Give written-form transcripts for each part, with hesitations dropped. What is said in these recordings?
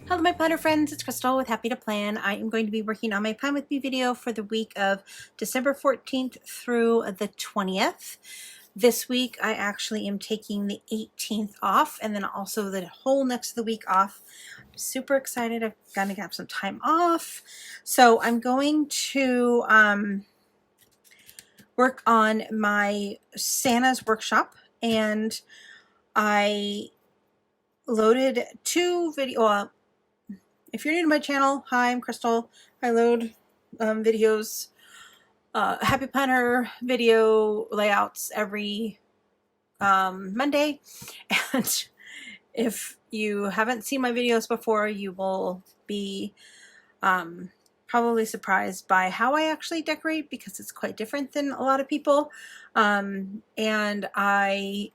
Hello my planner friends, it's Crystal with Happy to Plan. I am going to be working on my Plan With Me video for the week of December 14th through the 20th. This week I actually am taking the 18th off and then also the whole next of the week off. I'm super excited. I've got to have some time off. So I'm going to work on my Santa's workshop, and I loaded two videos. If you're new to my channel, hi, I'm Crystal. I load videos, Happy Planner video layouts every Monday. And if you haven't seen my videos before, you will be probably surprised by how I actually decorate, because it's quite different than a lot of people. And I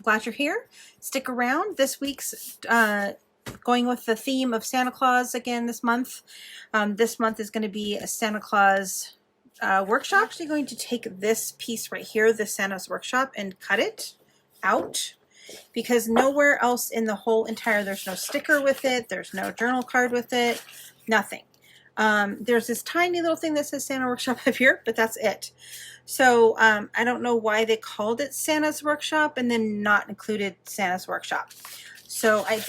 glad you're here. Stick around. This week's going with the theme of Santa Claus again this month. This month is going to be a Santa Claus workshop. I'm actually going to take this piece right here, the Santa's workshop, and cut it out, because nowhere else in the whole entire, there's no sticker with it, there's no journal card with it, nothing. There's this tiny little thing that says Santa Workshop up here, but that's it. So I don't know why they called it Santa's Workshop and then not included Santa's Workshop. So I'm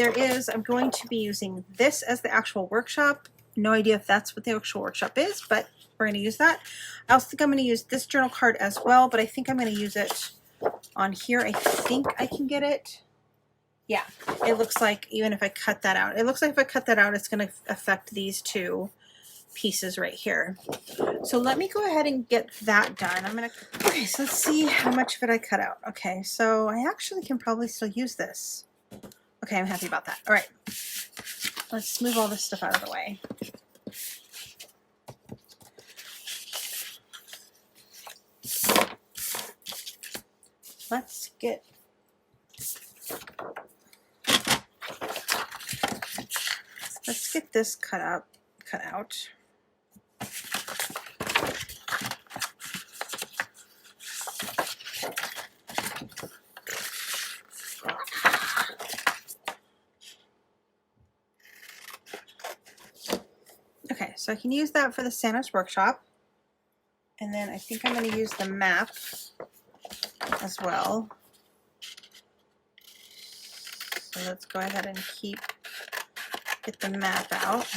going to be using this as the actual workshop. No idea if that's what the actual workshop is, but we're going to use that. I also think I'm going to use this journal card as well, but I think I'm going to use it on here. I think I can get it. Yeah, it looks like even if I cut that out, it looks like if I cut that out, it's going to affect these two pieces right here. So let me go ahead and get that done. Okay, so let's see how much of it I cut out. Okay, so I actually can probably still use this. Okay, I'm happy about that. All right, let's move all this stuff out of the way. Let's get this cut out. Okay, so I can use that for the Santa's Workshop. And then I think I'm going to use the map as well. So let's go ahead and get the map out.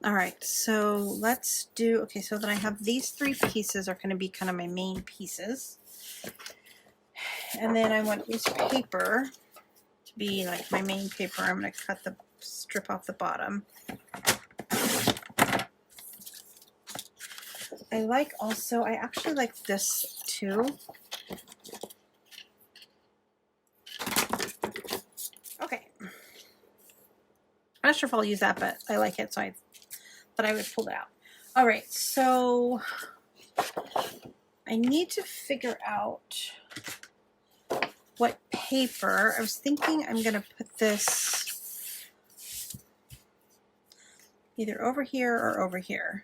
All right, so let's do, okay, so then I have these three pieces are going to be kind of my main pieces. And then I want this paper to be like my main paper. I'm going to cut the strip off the bottom. I actually like this too. Okay. I'm not sure if I'll use that, but I like it, so I thought I would pull it out. All right, so I need to figure out what paper. I was thinking I'm going to put this either over here or over here.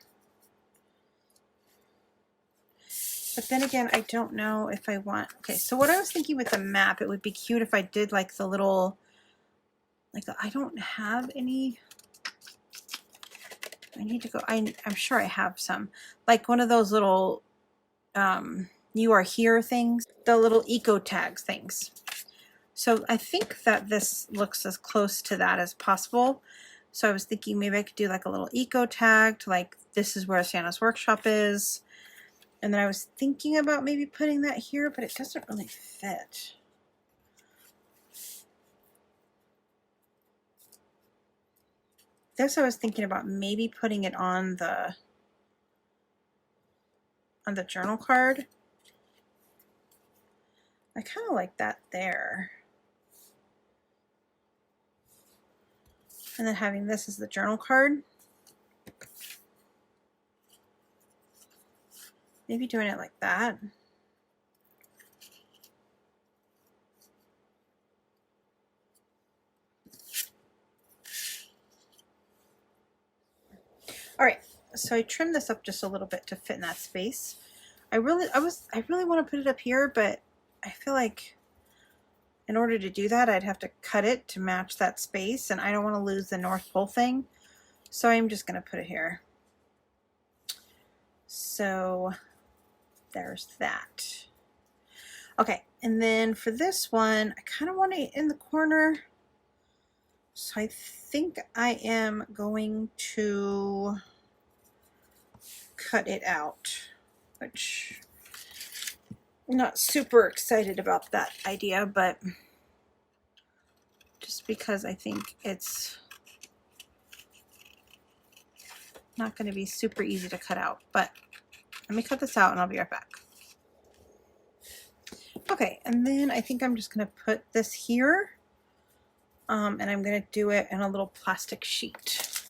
But then again, I don't know if I want, okay, so what I was thinking with the map, it would be cute if I did like the little, like I don't have any, I need to go, I'm sure I have some, like one of those little you are here things, the little eco tags things. So I think that this looks as close to that as possible. So I was thinking maybe I could do like a little eco tag to like, this is where Santa's Workshop is. And then I was thinking about maybe putting that here, but it doesn't really fit. This I was thinking about maybe putting it on the journal card. I kind of like that there. And then having this as the journal card. Maybe doing it like that. All right, so I trimmed this up just a little bit to fit in that space. I really want to put it up here, but I feel like in order to do that, I'd have to cut it to match that space, and I don't want to lose the North Pole thing. So I'm just going to put it here. So there's that. Okay, and then for this one, I kind of want it in the corner. So I think I am going to cut it out, which I'm not super excited about that idea, but just because I think it's not going to be super easy to cut out. But let me cut this out and I'll be right back. Okay, and then I think I'm just going to put this here, and I'm going to do it in a little plastic sheet.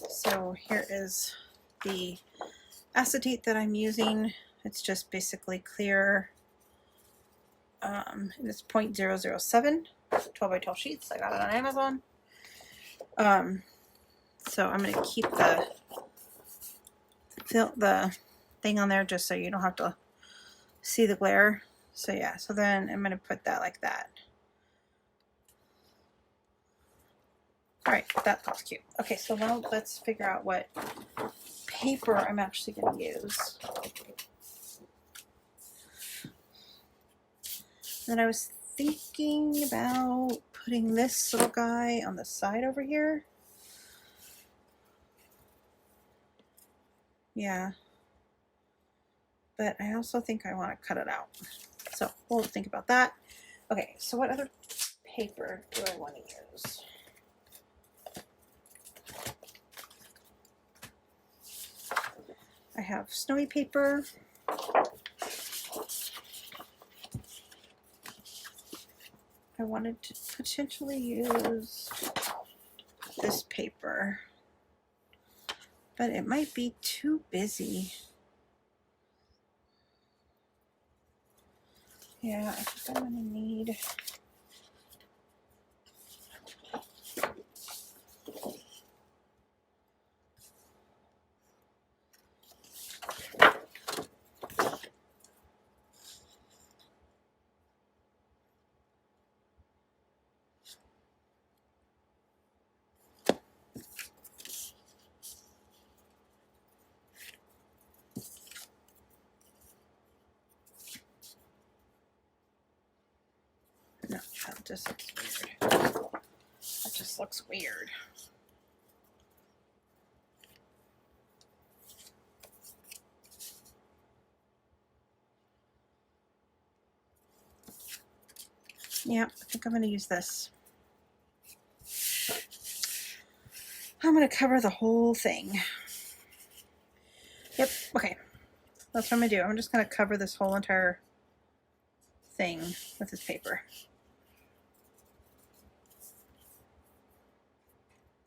So here is the acetate that I'm using. It's just basically clear, and it's 0.007, 12 by 12 sheets. I got it on Amazon. So I'm going to keep the thing on there just so you don't have to see the glare. So yeah, so then I'm going to put that like that. All right, that looks cute. Okay, so now let's figure out what paper I'm actually going to use. Then I was thinking about putting this little guy on the side over here. Yeah. But I also think I want to cut it out. So we'll think about that. Okay, so what other paper do I want to use? I have snowy paper. I wanted to potentially use this paper, but it might be too busy. Yeah, I think I'm gonna need no, that just looks weird. That just looks weird. Yeah, I think I'm going to use this. I'm going to cover the whole thing. Yep, okay. That's what I'm going to do. I'm just going to cover this whole entire thing with this paper.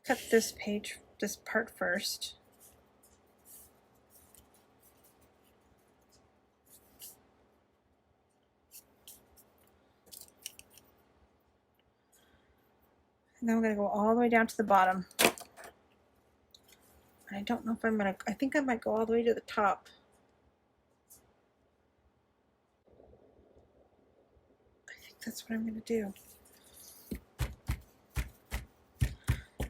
Cut this page, this part first. And then we're going to go all the way down to the bottom. I don't know if I'm going to, I think I might go all the way to the top. I think that's what I'm going to do.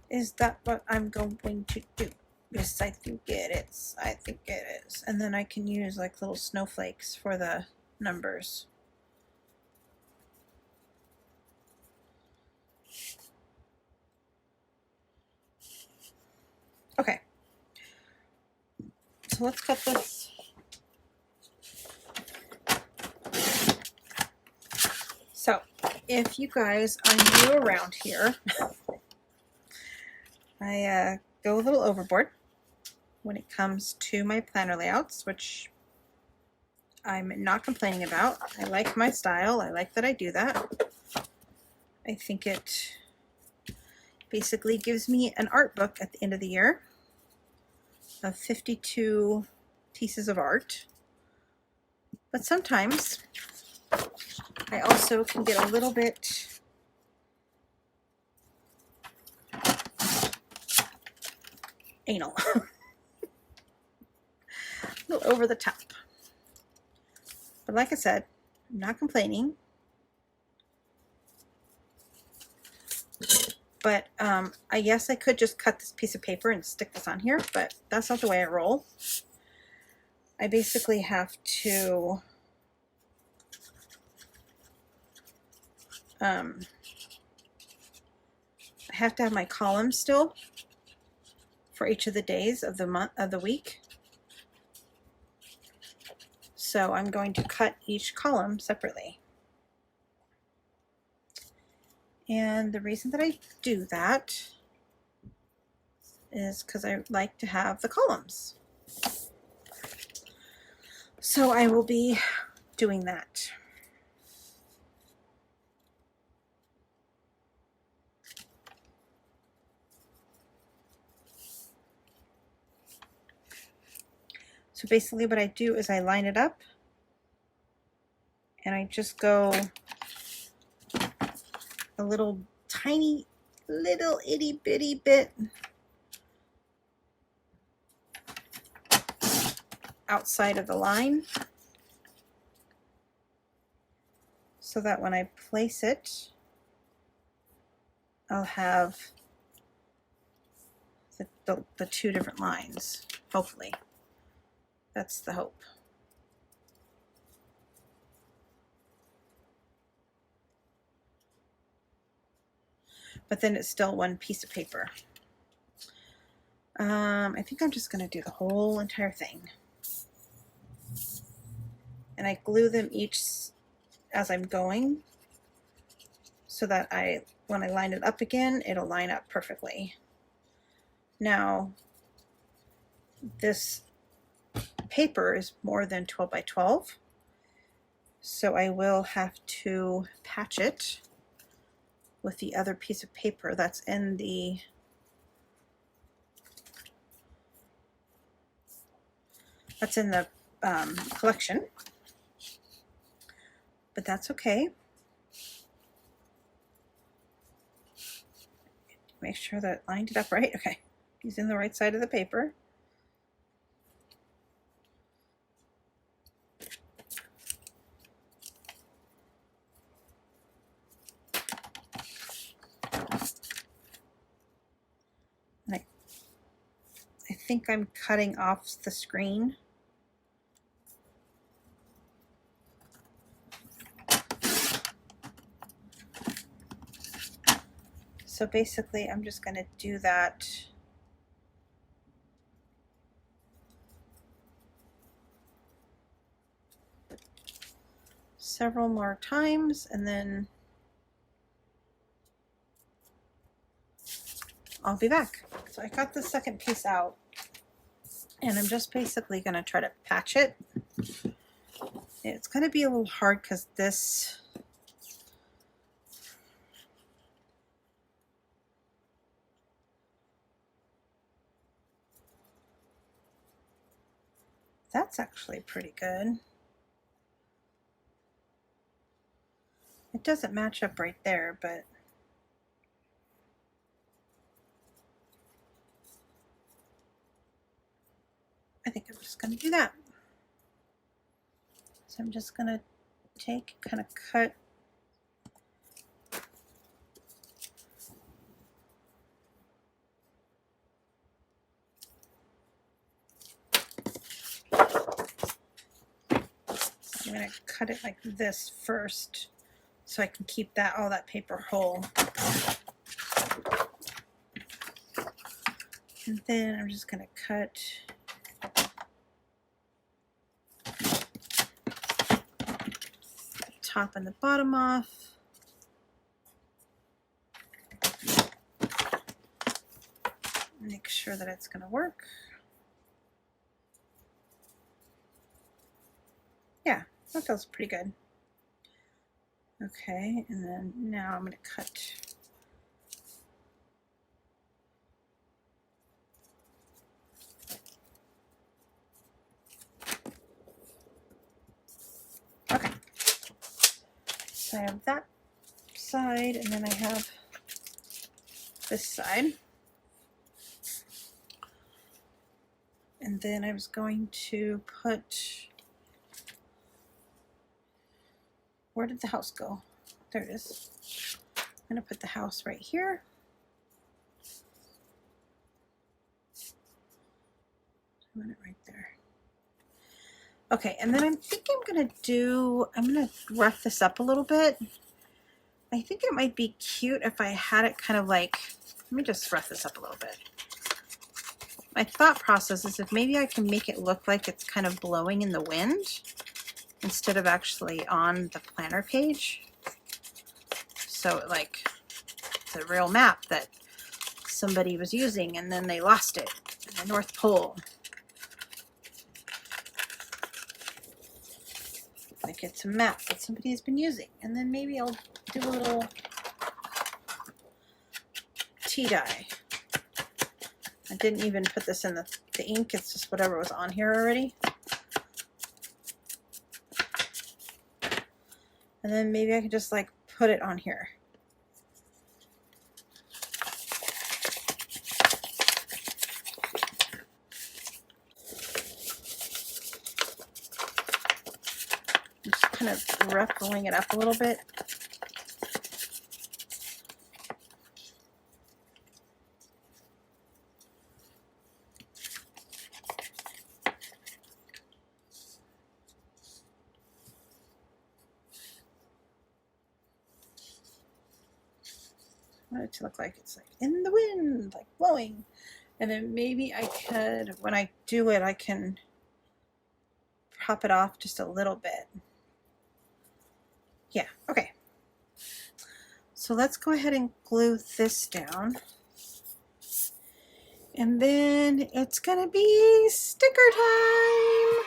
Is that what I'm going to do? Yes, I think it is. I think it is. And then I can use like little snowflakes for the numbers. Okay. So let's cut this. So if you guys are new around here, I go a little overboard when it comes to my planner layouts, which I'm not complaining about. I like my style. I like that I do that. I think it basically gives me an art book at the end of the year of 52 pieces of art. But sometimes I also can get a little bit anal. little over the top. But like I said, I'm not complaining. But I guess I could just cut this piece of paper and stick this on here, but that's not the way I roll. I basically have to I have to have my columns still for each of the days of the month of the week. So I'm going to cut each column separately. And the reason that I do that is because I like to have the columns. So I will be doing that. So basically what I do is I line it up and I just go a little tiny little itty bitty bit outside of the line so that when I place it, I'll have the two different lines, hopefully. That's the hope. But then it's still one piece of paper. I think I'm just going to do the whole entire thing. And I glue them each as I'm going so that when I line it up again, it'll line up perfectly. Now, this paper is more than 12 by 12, so I will have to patch it with the other piece of paper that's in the collection, but that's okay. Make sure that I lined it up right. Okay, using the right side of the paper. I think I'm cutting off the screen. So basically I'm just going to do that several more times and then I'll be back. So I got the second piece out and I'm just basically going to try to patch it. It's going to be a little hard because this that's actually pretty good. It doesn't match up right there, but I think I'm just going to do that. So I'm just going to kind of cut I'm going to cut it like this first so I can keep all that paper whole. And then I'm just going to cut the top and the bottom off. Make sure that it's going to work. Yeah, that feels pretty good. Okay, and then now I'm going to cut okay. So I have that side and then I have this side. And then I was going to put, where did the house go? There it is. I'm going to put the house right here. I want it right there. Okay, and then I think I'm going to rough this up a little bit. I think it might be cute if I had it kind of like, let me just rough this up a little bit. My thought process is if maybe I can make it look like it's kind of blowing in the wind instead of actually on the planner page. So like it's a real map that somebody was using and then they lost it in the North Pole. Like it's a map that somebody has been using. And then maybe I'll do a little tea dye. I didn't even put this in the ink, it's just whatever was on here already. And then maybe I could just like put it on here. Just kind of ruffling it up a little bit. I want it to look like it's like in the wind, like blowing. And then maybe I could, when I do it, I can pop it off just a little bit. Yeah, okay. So let's go ahead and glue this down. And then it's gonna be sticker time.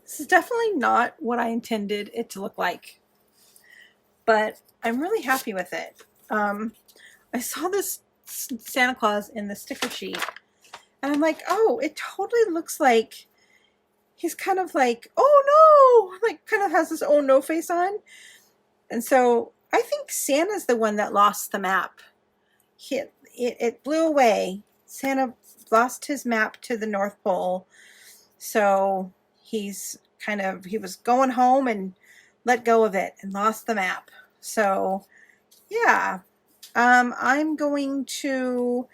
This is definitely not what I intended it to look like, but I'm really happy with it. I saw this Santa Claus in the sticker sheet, and I'm like, oh, it totally looks like he's kind of like, oh no, like kind of has this oh no face on. And so I think Santa's the one that lost the map. It blew away. Santa lost his map to the North Pole, so he was going home and let go of it and lost the map. So yeah, I'm going to,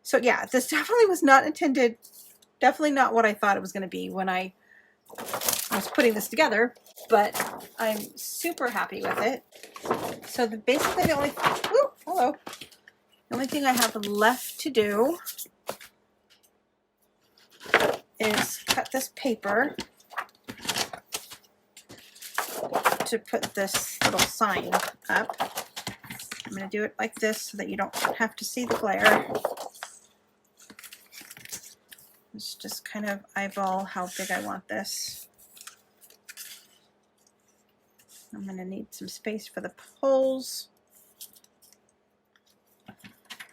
so yeah, this definitely was not intended, definitely not what I thought it was going to be when I was putting this together, but I'm super happy with it. So basically the only, the only thing I have left to do is cut this paper to put this little sign up. I'm going to do it like this so that you don't have to see the glare. Let's just kind of eyeball how big I want this. I'm going to need some space for the poles.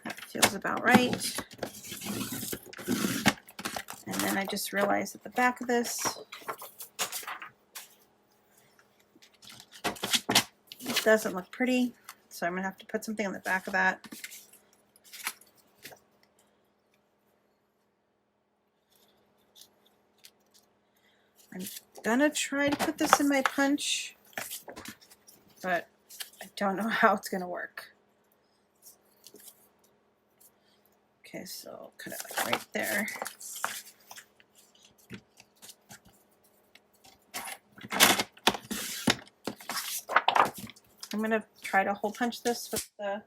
That feels about right. I just realized that the back of this doesn't look pretty, so I'm gonna have to put something on the back of that. I'm gonna try to put this in my punch, but I don't know how it's gonna work. Okay, so I'll cut it like right there. I'm gonna try to hole punch this with the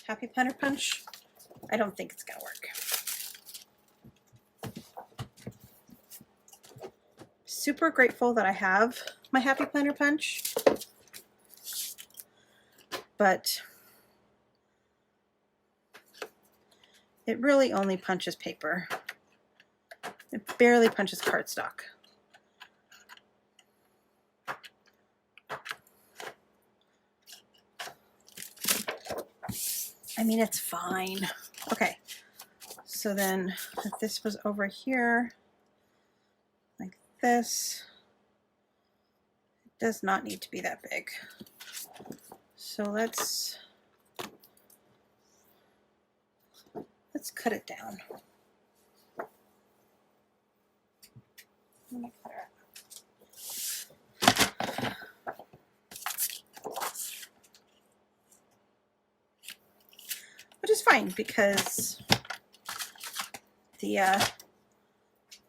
Happy Planner punch. I don't think it's gonna work. Super grateful that I have my Happy Planner punch, but it really only punches paper. It barely punches cardstock. I mean, it's fine. Okay, so then if this was over here, like this, it does not need to be that big. So let's cut it down. I'm gonna cut her. Which is fine because the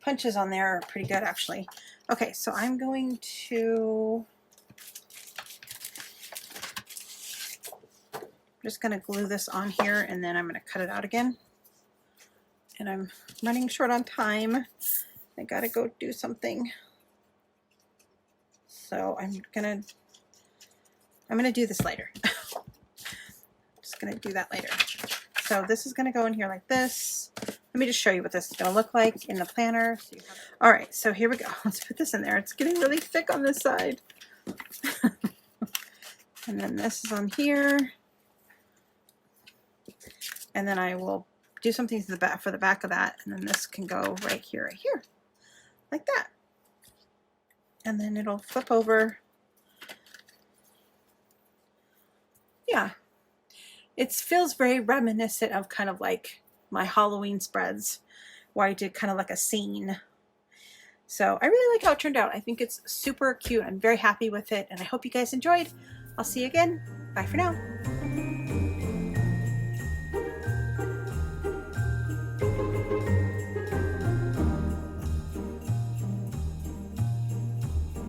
punches on there are pretty good actually. Okay, so I'm going to just gonna glue this on here and then I'm gonna cut it out again. And I'm running short on time. I gotta go do something. So I'm gonna do this later. Just gonna do that later. So this is gonna go in here like this. Let me just show you what this is gonna look like in the planner. All right, so here we go. Let's put this in there. It's getting really thick on this side. And then this is on here. And then I will do something to the back for the back of that, and then this can go right here, like that. And then it'll flip over. Yeah, it feels very reminiscent of kind of like my Halloween spreads, where I did kind of like a scene. So I really like how it turned out. I think it's super cute. I'm very happy with it, and I hope you guys enjoyed. I'll see you again. Bye for now.